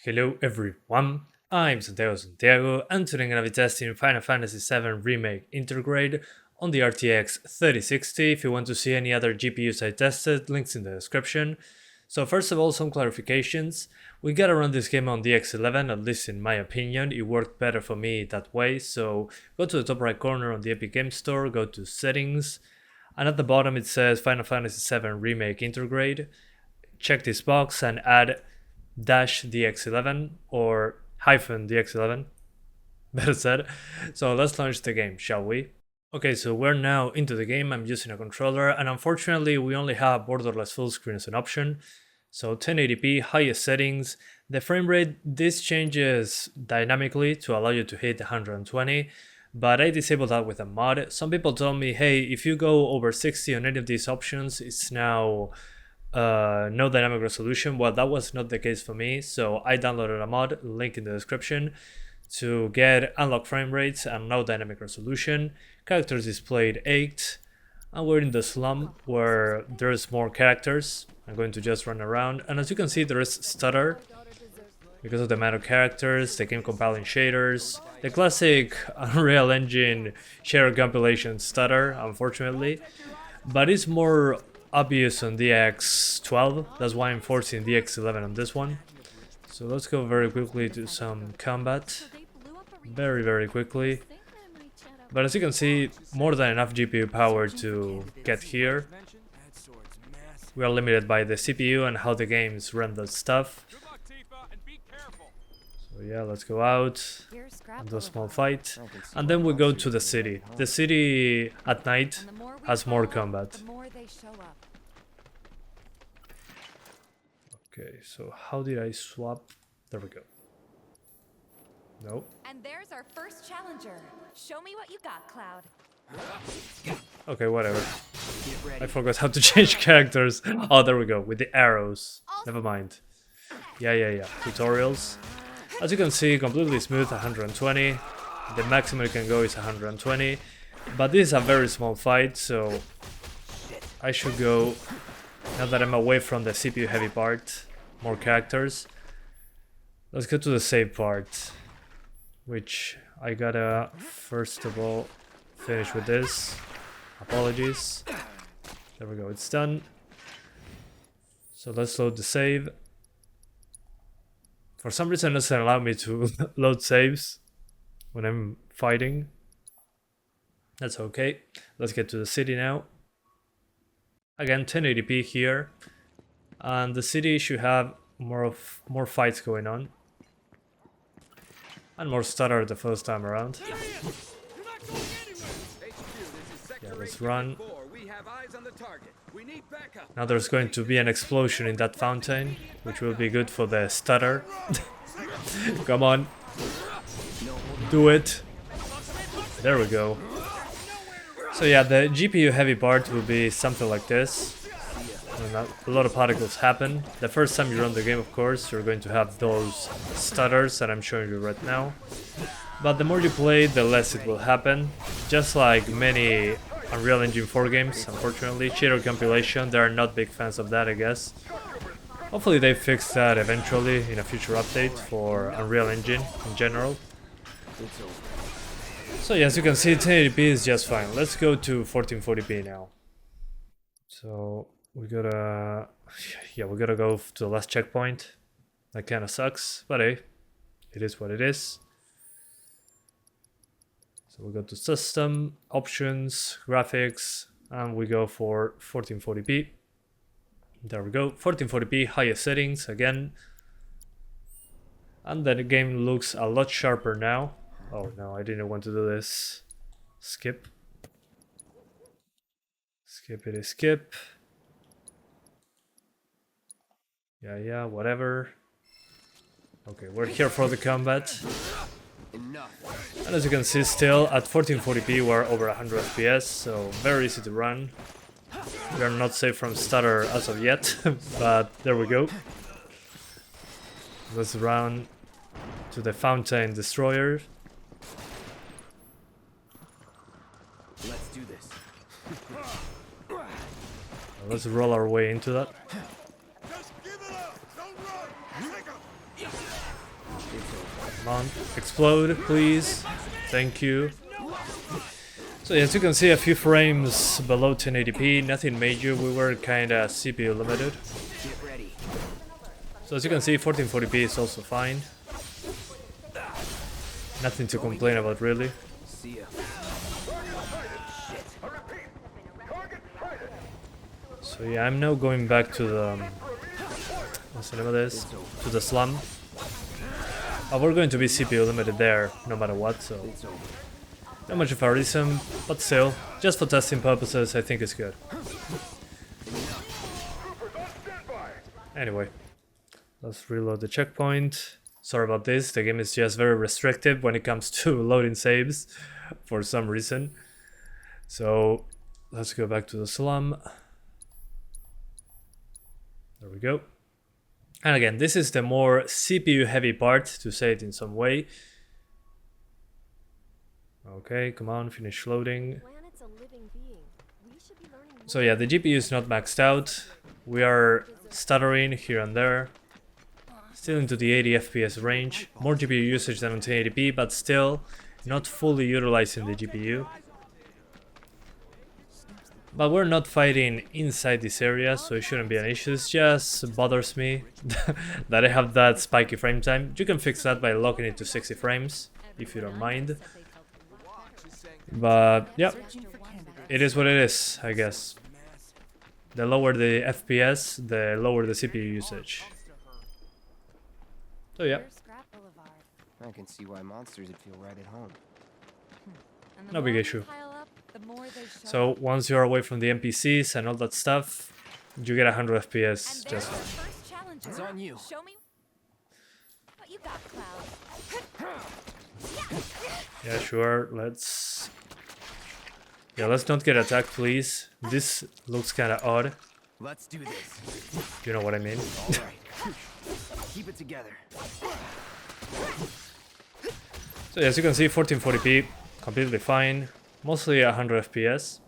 Hello everyone, I'm Santiago, and today I'm gonna be testing Final Fantasy VII Remake Intergrade on the RTX 3060. If you want to see any other GPUs I tested, links in the description. So first of all, some clarifications. We gotta run this game on the X11, at least in my opinion. It worked better for me that way, so go to the top right corner on the Epic Game Store, go to Settings, and at the bottom it says Final Fantasy VII Remake Intergrade. Check this box and add -DX11 or -DX11, better said. So let's launch the game, shall we? Okay, so we're now into the game. I'm using a controller, and unfortunately we only have borderless full screen as an option. So 1080p, highest settings. The frame rate, this changes dynamically to allow you to hit 120, but I disabled that with a mod. Some people told me, hey, if you go over 60 on any of these options, it's now no dynamic resolution. Well, that was not the case for me, so I downloaded a mod, link in the description, to get unlocked frame rates and no dynamic resolution. Characters displayed 8, and we're in the slum where there's more characters. I'm going to just run around, and as you can see there is stutter because of the amount of characters, the game compiling shaders, the classic Unreal Engine shader compilation stutter, unfortunately, but it's more obvious on the X12, that's why I'm forcing the X11 on this one. So let's go very quickly to some combat, very quickly. But as you can see, more than enough GPU power to get here. We are limited by the CPU and how the games run that stuff. So yeah, let's go out and do a small fight, and then we go to the city. The city at night has more combat. Okay, so how did I swap? There we go. Nope. And there's our first challenger. Show me what you got, Cloud. Okay, whatever. I forgot how to change characters. Oh, there we go, with the arrows. Never mind. Yeah. Tutorials. As you can see, completely smooth, 120. The maximum you can go is 120. But this is a very small fight, so I should go, now that I'm away from the CPU heavy part, more characters. Let's go to the save part, which I gotta first of all finish with this. Apologies. There we go, it's done. So let's load the save. For some reason it doesn't allow me to load saves when I'm fighting. That's okay. Let's get to the city now. Again, 1080p here, and the city should have more fights going on, and more stutter the first time around. Yeah, let's run. Now there's going to be an explosion in that fountain, which will be good for the stutter. Come on, do it. There we go. So yeah, the GPU heavy part will be something like this. And a lot of particles happen. The first time you run the game, of course, you're going to have those stutters that I'm showing you right now. But the more you play, the less it will happen. Just like many Unreal Engine 4 games, unfortunately. Shader compilation, they are not big fans of that, I guess. Hopefully they fix that eventually in a future update for Unreal Engine in general. So yeah, as you can see, 1080p is just fine. Let's go to 1440p now. So we gotta go to the last checkpoint. That kind of sucks, but hey, it is what it is. So we go to System, Options, Graphics, and we go for 1440p. There we go, 1440p, highest settings again. And then the game looks a lot sharper now. Oh no, I didn't want to do this. Skip. Skip. Yeah, whatever. Okay, we're here for the combat. And as you can see, still at 1440p we're over 100 FPS, so very easy to run. We are not safe from stutter as of yet, but there we go. Let's run to the Fountain Destroyer. Let's do this. Let's roll our way into that. Come on, explode, please. Thank you. So as you can see, a few frames below 1080p, nothing major. We were kinda CPU limited. Get ready. So as you can see, 1440p is also fine. Nothing to complain about, really. See ya. So yeah, I'm now going back to the what's the name of this? To the slum. We're going to be CPU limited there, no matter what. So It's over. not much of a reason, but still, just for testing purposes, I think it's good. Anyway, let's reload the checkpoint. Sorry about this, the game is just very restrictive when it comes to loading saves for some reason. So let's go back to the slum. There we go. And again, this is the more CPU heavy part, to say it in some way. Okay, come on, finish loading. Planet's a living being. We should be learning more. So yeah, the GPU is not maxed out. We are stuttering here and there. Still into the 80 FPS range. More GPU usage than on 1080p, but still not fully utilizing the GPU. But we're not fighting inside this area, so it shouldn't be an issue. It just bothers me that I have that spiky frame time. You can fix that by locking it to 60 frames, if you don't mind. But yeah, it is what it is, I guess. The lower the FPS, the lower the CPU usage. So yeah, Scrap Boulevard. I can see why monsters would feel right at home. And the no big more we issue. pile up, the more they show So up. once you're away from the NPCs and all that stuff, you get 100 FPS And there's just our fine. first challenger. It's on you. Show me what you got, Cloud. Yeah, sure, let's... Yeah, let's not get attacked, please. This looks kinda odd. Let's do this. You know what I mean? All right. Keep it together. So as you can see, 1440p, completely fine. Mostly 100 FPS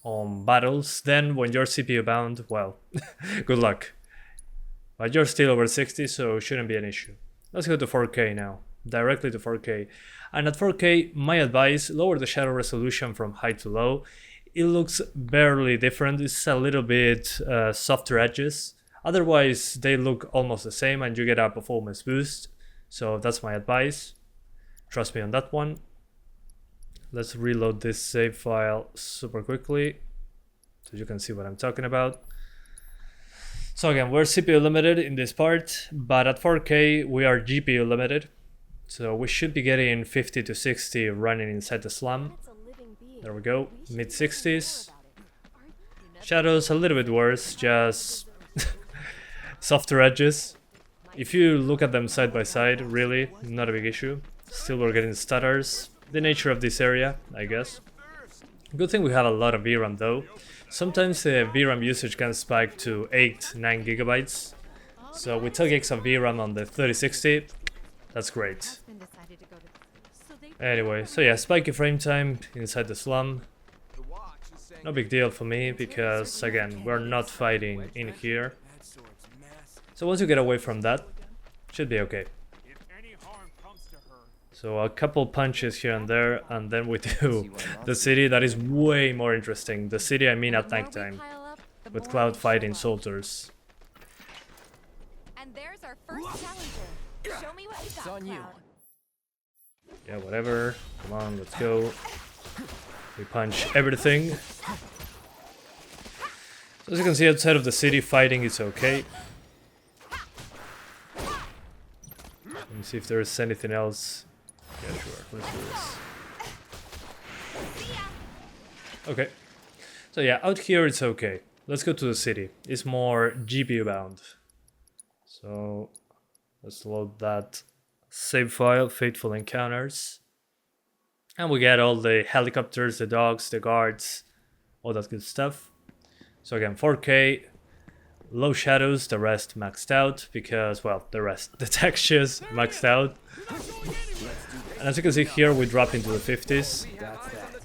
on battles. Then when you're CPU bound, well, good luck. But you're still over 60, so shouldn't be an issue. Let's go to 4K now, directly to 4K. And at 4K, my advice, lower the shadow resolution from high to low. It looks barely different, it's a little bit softer edges. Otherwise, they look almost the same and you get a performance boost. So that's my advice. Trust me on that one. Let's reload this save file super quickly so you can see what I'm talking about. So again, we're CPU limited in this part, but at 4K we are GPU limited. So we should be getting 50 to 60 running inside the slum. Planet's a living being. There we go, We should mid be 60s. learning more about it. Shadows a little bit worse, just softer edges. If you look at them side by side, really, not a big issue. Still we're getting stutters. The nature of this area, I guess. Good thing we have a lot of VRAM though. Sometimes the VRAM usage can spike to 8-9 gigabytes. So with 2 gigs of VRAM on the 3060, that's great. Been decided to go to- Anyway, so yeah, spiky frame time inside the slum. No big deal for me because again, we're not fighting in here. So once you get away from that, should be okay. So a couple punches here and there, and then we do the city. That is way more interesting. The city, I mean, at The more we nighttime, pile up, the with more Cloud they fighting show up. soldiers. And there's our first challenger. Show me what you got, on you. Cloud. Yeah, whatever. Come on, let's go. We punch everything. So as you can see, outside of the city, fighting is okay. Let me see if there's anything else. Yeah, sure. Let's do this. Okay. So yeah, out here it's okay. Let's go to the city. It's more GPU bound. So let's load that save file, Fateful Encounters. And we get all the helicopters, the dogs, the guards, all that good stuff. So again, 4K, low shadows, the rest maxed out because, well, the textures maxed out. And as you can see here, we drop into the 50s. That's that.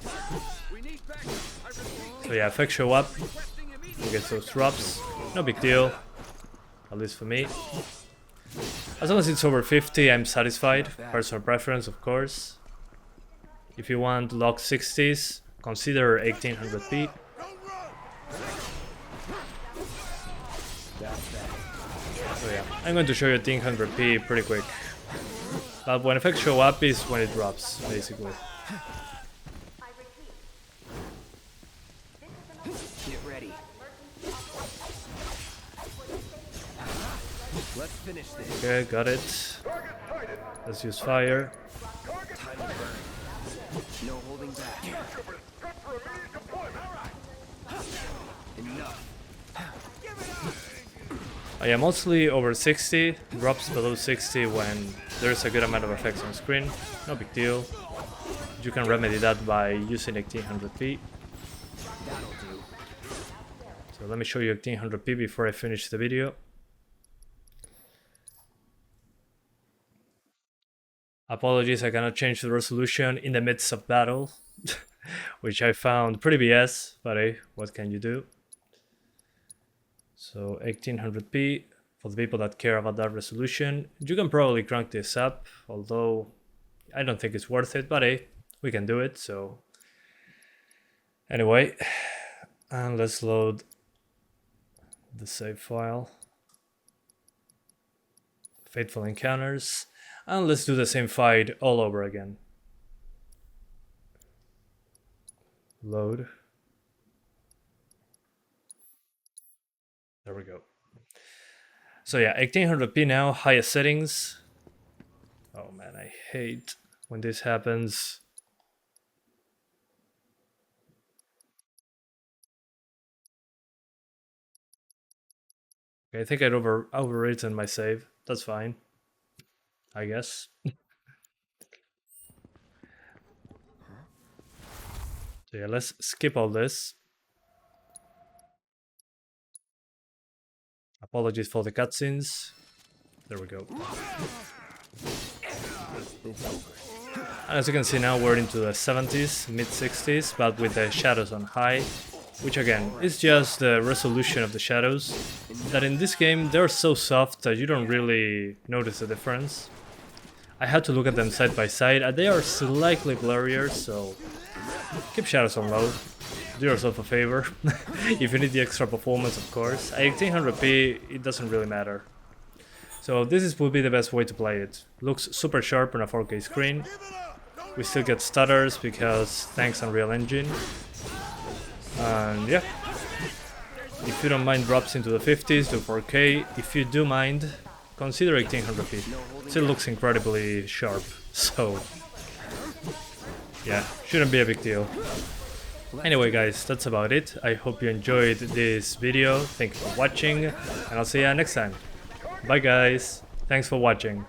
So yeah, effects show up. We get those drops. No big deal. At least for me. As long as it's over 50, I'm satisfied. Personal preference, of course. If you want locked 60s, consider 1800p. So yeah, I'm going to show you 1800p pretty quick. But when effects show up is when it drops, basically. Get ready. Let's finish this. Okay, got it. Let's use fire. Time to burn. No holding back. Enough. I am mostly over 60, drops below 60 when there's a good amount of effects on screen. No big deal. You can remedy that by using 1800p. That'll do. So let me show you 1800p before I finish the video. Apologies, I cannot change the resolution in the midst of battle, which I found pretty BS, but hey, what can you do? So 1800p, for the people that care about that resolution. You can probably crank this up, although I don't think it's worth it, but hey, we can do it, so... Anyway, and let's load the save file. Fateful Encounters. And let's do the same fight all over again. Load. There we go. So yeah, 1800p now, highest settings. Oh man, I hate when this happens. Okay, I think I'd overwritten my save. That's fine, I guess. So yeah, let's skip all this. Apologies for the cutscenes. There we go. And as you can see now, we're into the 70s, mid-60s, but with the shadows on high, which again is just the resolution of the shadows, that in this game they're so soft that you don't really notice the difference. I had to look at them side by side, and they are slightly blurrier, so keep shadows on low. Do yourself a favor. If you need the extra performance, of course. At 1800p, it doesn't really matter. So this would be the best way to play it. Looks super sharp on a 4K screen. We still get stutters because thanks Unreal Engine. And yeah. If you don't mind drops into the 50s to 4K, if you do mind, consider 1800p. Still looks incredibly sharp. So yeah, shouldn't be a big deal. Anyway guys, that's about it. I hope you enjoyed this video. Thank you for watching, and I'll see you next time. Bye guys. Thanks for watching.